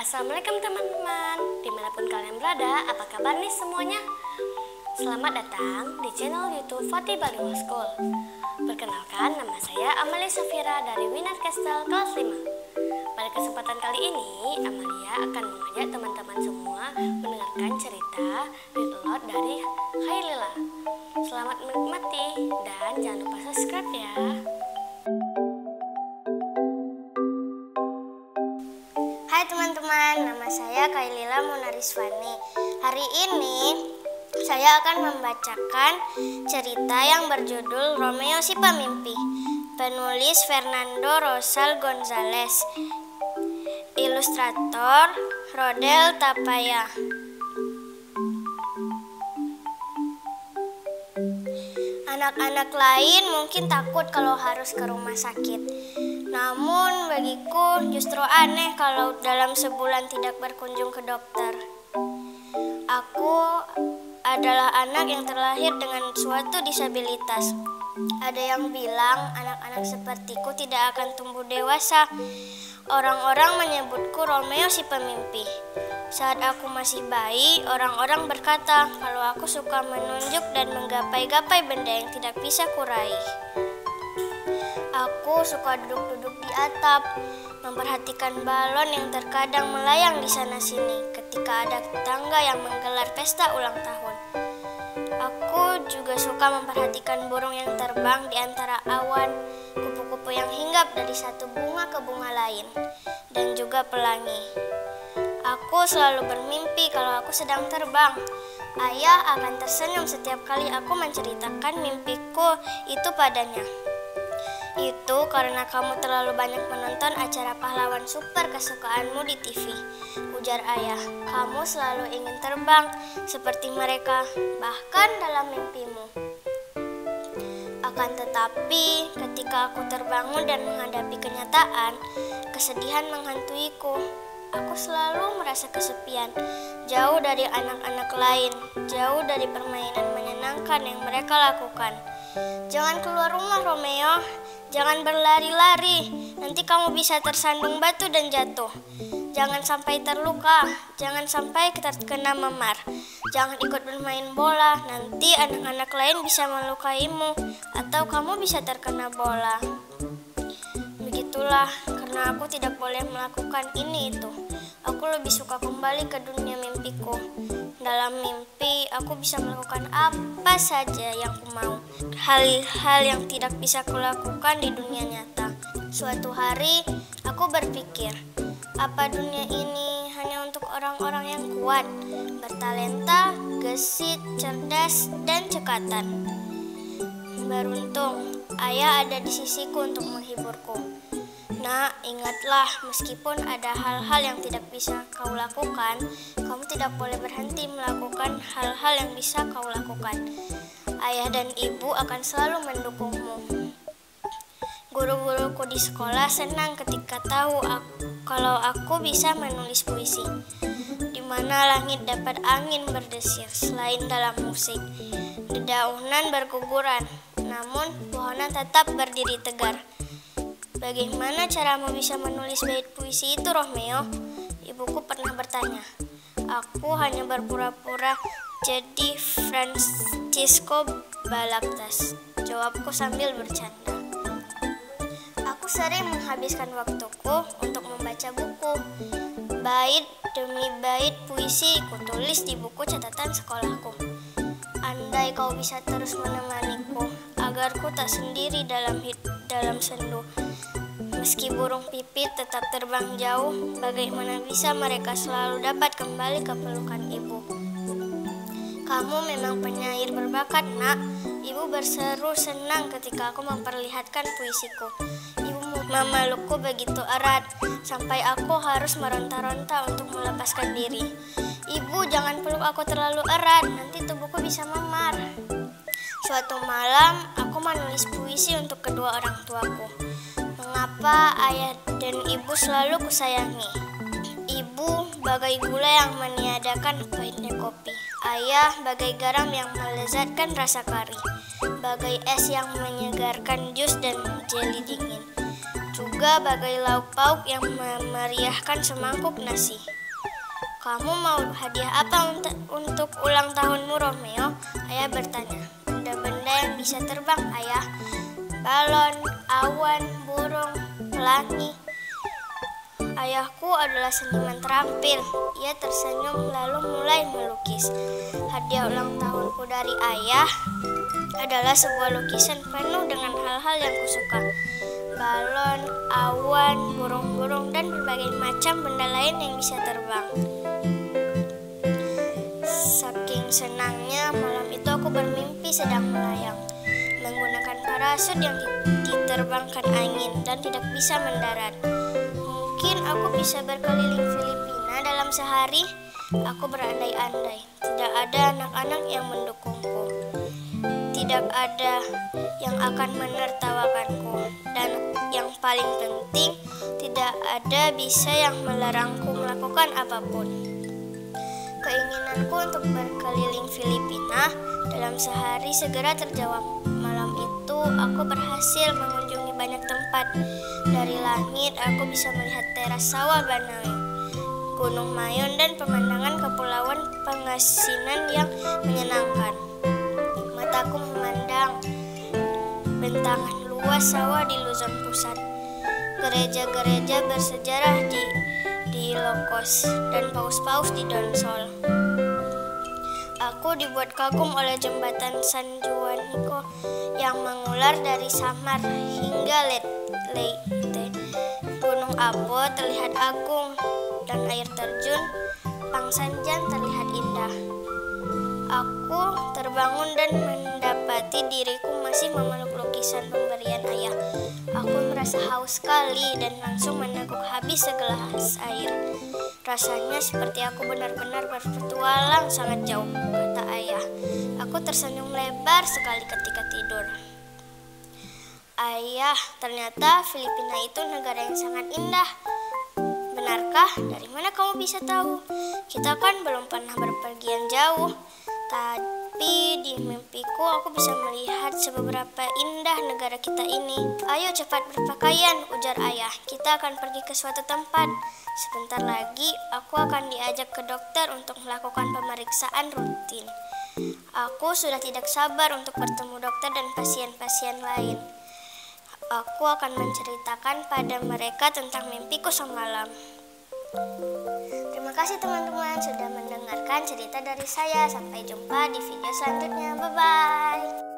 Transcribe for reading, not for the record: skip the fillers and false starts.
Assalamualaikum teman-teman, dimanapun kalian berada, apa kabar nih semuanya? Selamat datang di channel YouTube Fatih Bilingual School. Perkenalkan, nama saya Amalia Safira dari Winner Castle kelas 5. Pada kesempatan kali ini, Amalia akan mengajak teman-teman semua mendengarkan cerita Read Aloud dari Khairlila. Selamat menikmati dan jangan lupa subscribe ya. Hai teman-teman, nama saya Khairlila Munariswani. Hari ini saya akan membacakan cerita yang berjudul Romeo si Pemimpi. Penulis Fernando Rosal Gonzalez. Ilustrator Rodel Tapaya. Anak-anak lain mungkin takut kalau harus ke rumah sakit. Namun bagiku justru aneh kalau dalam sebulan tidak berkunjung ke dokter. Aku adalah anak yang terlahir dengan suatu disabilitas. Ada yang bilang anak-anak sepertiku tidak akan tumbuh dewasa. Orang-orang menyebutku Romeo si Pemimpi. Saat aku masih bayi, orang-orang berkata kalau aku suka menunjuk dan menggapai-gapai benda yang tidak bisa kuraih. Aku suka duduk-duduk di atap, memperhatikan balon yang terkadang melayang di sana-sini ketika ada tetangga yang menggelar pesta ulang tahun. Aku juga suka memperhatikan burung yang terbang di antara awan, kupu-kupu yang hinggap dari satu bunga ke bunga lain, dan juga pelangi. Aku selalu bermimpi kalau aku sedang terbang. Ayah akan tersenyum setiap kali aku menceritakan mimpiku itu padanya. Itu karena kamu terlalu banyak menonton acara pahlawan super kesukaanmu di TV. Ujar ayah, kamu selalu ingin terbang seperti mereka, bahkan dalam mimpimu. Akan tetapi, ketika aku terbangun dan menghadapi kenyataan, kesedihan menghantuiku. Aku selalu merasa kesepian, jauh dari anak-anak lain, jauh dari permainan menyenangkan yang mereka lakukan. Jangan keluar rumah, Romeo. Jangan berlari-lari, nanti kamu bisa tersandung batu dan jatuh. Jangan sampai terluka, jangan sampai terkena memar. Jangan ikut bermain bola, nanti anak-anak lain bisa melukaimu, atau kamu bisa terkena bola. Begitulah, karena aku tidak boleh melakukan ini itu. Aku lebih suka kembali ke dunia mimpiku. Dalam mimpi, aku bisa melakukan apa saja yang aku mau. Hal-hal yang tidak bisa kulakukan di dunia nyata. Suatu hari, aku berpikir, apa dunia ini hanya untuk orang-orang yang kuat, bertalenta, gesit, cerdas, dan cekatan. Beruntung, ayah ada di sisiku untuk menghiburku. Nah, ingatlah, meskipun ada hal-hal yang tidak bisa kau lakukan, kamu tidak boleh berhenti melakukan hal-hal yang bisa kau lakukan. Ayah dan ibu akan selalu mendukungmu. Guru-guruku di sekolah senang ketika tahu kalau aku bisa menulis puisi. Di mana langit dapat angin berdesir selain dalam musik. Dedaunan berguguran, namun pohonan tetap berdiri tegar. Bagaimana caramu bisa menulis bait puisi itu, Romeo? Ibuku pernah bertanya. Aku hanya berpura-pura jadi Francisco Balagtas, jawabku sambil bercanda. Aku sering menghabiskan waktuku untuk membaca buku. Bait demi bait puisi kutulis di buku catatan sekolahku. Andai kau bisa terus menemaniku, agar ku tak sendiri dalam sendu. Meski burung pipit tetap terbang jauh, bagaimana bisa mereka selalu dapat kembali ke pelukan ibu? Kamu memang penyair berbakat, nak. Ibu berseru senang ketika aku memperlihatkan puisiku. Ibu memelukku begitu erat, sampai aku harus meronta-ronta untuk melepaskan diri. Ibu, jangan peluk aku terlalu erat, nanti tubuhku bisa memar. Suatu malam, aku menulis puisi untuk kedua orang tuaku. Mengapa ayah dan ibu selalu kusayangi? Ibu bagai gula yang meniadakan pahitnya kopi. Ayah bagai garam yang melezatkan rasa kari. Bagai es yang menyegarkan jus dan jeli dingin. Juga bagai lauk pauk yang memeriahkan semangkuk nasi. "Kamu mau hadiah apa untuk ulang tahunmu, Romeo?" Ayah bertanya. "Benda-benda yang bisa terbang, Ayah. Balon, awan, burung, pelangi." Ayahku adalah seniman terampil. Ia tersenyum lalu mulai melukis. Hadiah ulang tahunku dari ayah adalah sebuah lukisan penuh dengan hal-hal yang kusuka. Balon, awan, burung-burung, dan berbagai macam benda lain yang bisa terbang. Saking senangnya, malam itu aku bermimpi sedang melayang, menggunakan parasut yang diterbangkan angin dan tidak bisa mendarat. Mungkin aku bisa berkeliling Filipina dalam sehari. Aku berandai-andai. Tidak ada anak-anak yang mendukungku. Tidak ada yang akan menertawakanku. Dan yang paling penting, tidak ada bisa yang melarangku melakukan apapun. Keinginanku untuk berkeliling Filipina dalam sehari segera terjawab. Malam itu aku berhasil mengunjungi banyak tempat. Dari langit aku bisa melihat teras sawah Banawe, Gunung Mayon, dan pemandangan kepulauan Pangasinan yang menyenangkan. Mataku memandang bentangan luas sawah di Luzon Pusat, gereja-gereja bersejarah di Ilocos, dan paus-paus di Donsol. Aku dibuat kagum oleh jembatan San Juanico yang mengular dari Samar hingga Leyte. Gunung Apo terlihat agung dan air terjun Pangsanjan terlihat indah. Aku terbangun dan mendapati diriku masih memeluk lukisan pemberian ayah. Aku merasa haus sekali dan langsung meneguk habis segelas air. Rasanya seperti aku benar-benar berpetualang sangat jauh, kata ayah. Aku tersenyum lebar sekali ketika tidur. Ayah, ternyata Filipina itu negara yang sangat indah. Benarkah? Dari mana kamu bisa tahu? Kita kan belum pernah berpergian jauh. Tapi di mimpiku aku bisa melihat seberapa indah negara kita ini. Ayo cepat berpakaian, ujar ayah. Kita akan pergi ke suatu tempat. Sebentar lagi aku akan diajak ke dokter untuk melakukan pemeriksaan rutin. Aku sudah tidak sabar untuk bertemu dokter dan pasien-pasien lain. Aku akan menceritakan pada mereka tentang mimpiku semalam. Terima kasih teman-teman sudah mendengarkan cerita dari saya. Sampai jumpa di video selanjutnya. Bye-bye.